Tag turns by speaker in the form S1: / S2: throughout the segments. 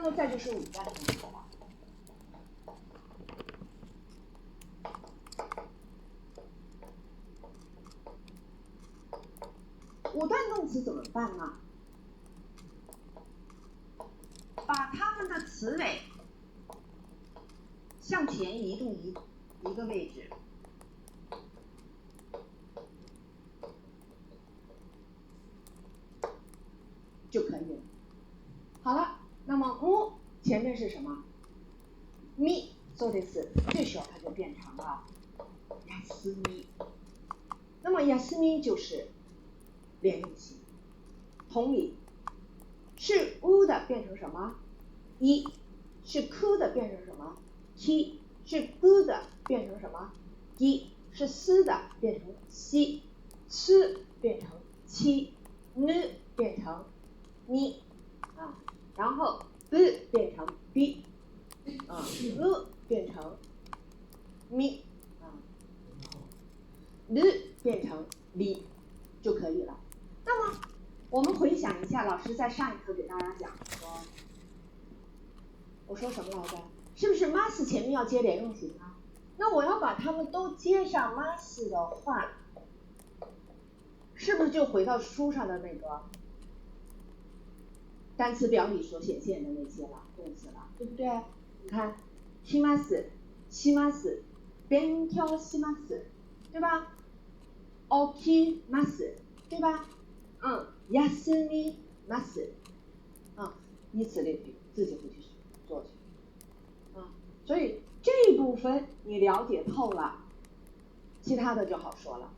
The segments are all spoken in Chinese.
S1: 那么再就是五段动词了。五段动词怎么办呢？把它们的词尾向前移动一个位置，就可以了。好了，那么mu前面是什么？mi， そうです。这时候它就变成了休み。那么休み就是连用型。同理，是 u 的变成什么？一，是 ku 的变成什么？ki，是 gu 的变成什么？gi，是 s 的变成西， ch 变成七， n 变成ni，然后 b 变成 b， u 变成 mi， l 变成 li 就可以了。那么我们回想一下，老师在上一课给大家讲说，我说什么来着？是不是 mas 前面要接连用型啊？那我要把它们都接上 mas 的话，是不是就回到书上的那个单词表里所显现的那些了动词了，对不对？你看，します、します、勉強します，对吧？起きます，对吧？休みます，以此类推，自己回去做去。所以这一部分你了解透了，其他的就好说了，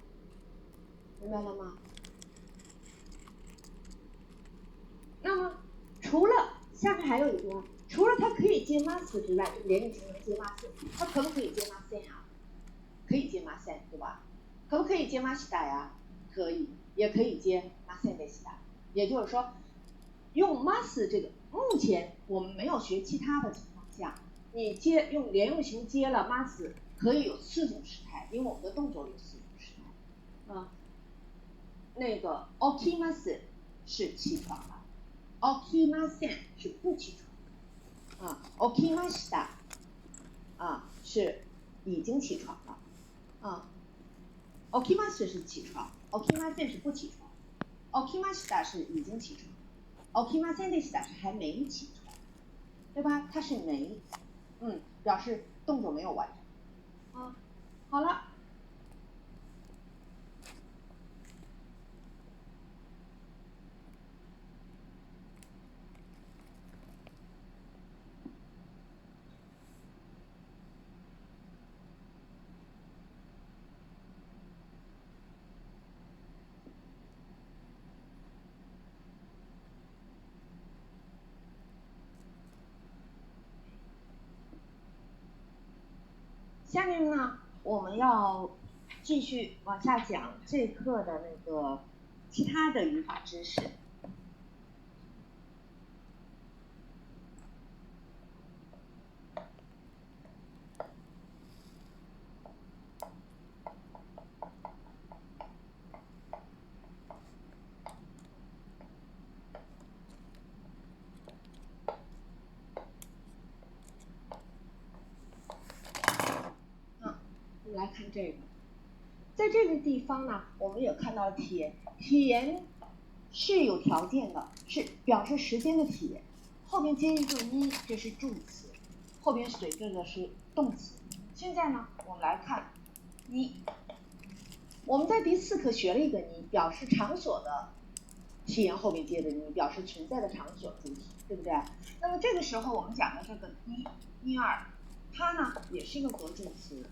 S1: 明白了吗？那么除了下面还有一个，除了它可以接 mas 之外，就连用型能接 mas， 它可不可以接 masen 啊？可以接 masen， 对吧？可不可以接 mashita 呀？可以，也可以接 masen でした。也就是说，用 mas 这个，目前我们没有学其他的情况下，你用连用型接了 mas 可以有四种时态，因为我们的动作有四种时态。那个 okimasu 是起床了。okimasen 是不起床，okimashita 是已经起床了，okimasu 是起床 ，okimasen 是不起床 ，okimashita 是已经起床 ，okimasenでした是还没起床，对吧？它是没，表示动作没有完成。好了。下面呢，我们要继续往下讲这课的那个其他的语法知识。来看这个，在这个地方呢，我们也看到体言是有条件的，是表示时间的体言，后边接一个一，这是助词，后边随着的是动词。现在呢，我们来看一，我们在第四课学了一个你，表示场所的体言后面接的你，表示存在的场所主体，对不对？那么这个时候我们讲的这个一、二，它呢也是一个格助词。